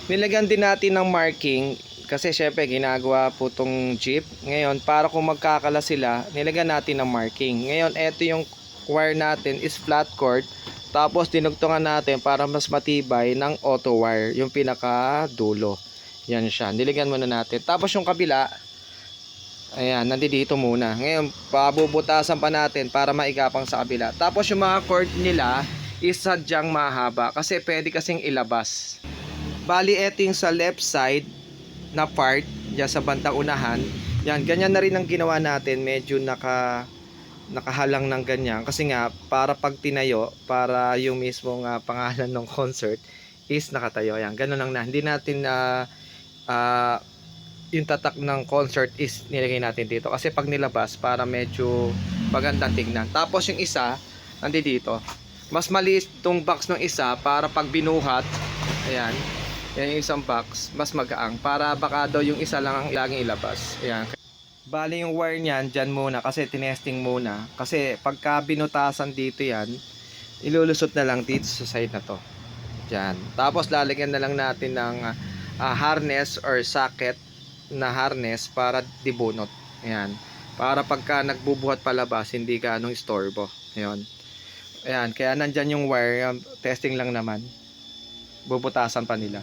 Nilagyan din natin ng marking kasi syempre ginagawa po tong jeep. Ngayon para kung magkakala sila, nilagyan natin ng marking. Ngayon eto yung wire natin is flat cord. Tapos dinugtungan natin para mas matibay ng auto wire, yung pinaka dulo. Yan siya. Nilagyan muna natin. Tapos yung kabila, ayan, nandito muna. Ngayon, pabubutasan pa natin para maigapang sa kabila. Tapos yung mga cord nila is sadyang mahaba kasi pwede kasing ilabas. Bali, eto yung sa left side na part, dyan sa bandang unahan. Yan, ganyan na rin ang ginawa natin. Medyo nakahalang ng ganyan. Kasi nga, para pag tinayo, para yung mismong pangalan ng concert is nakatayo. Yan, ganun lang na. Hindi natin yung tatak ng concert is nilagay natin dito. Kasi pag nilabas, para medyo magandang tignan. Tapos yung isa, nandito. Mas maliit tong box ng isa para pag binuhat, ayan, yan yung isang box, mas magaang para baka daw yung isa lang ang laging ilabas. Ayan. Bali yung wire niyan dyan muna kasi tinesting muna. Kasi pagka binutasan dito yan, ilulusot na lang dito sa side na to. Dyan. Tapos lalagyan na lang natin ng harness or socket na harness para dibunot. Ayan. Para pagka nagbubuhat palabas, hindi ka anong istorbo. Ayan. Ayan. Kaya nandyan yung wire, testing lang naman. Bubutasan pa nila.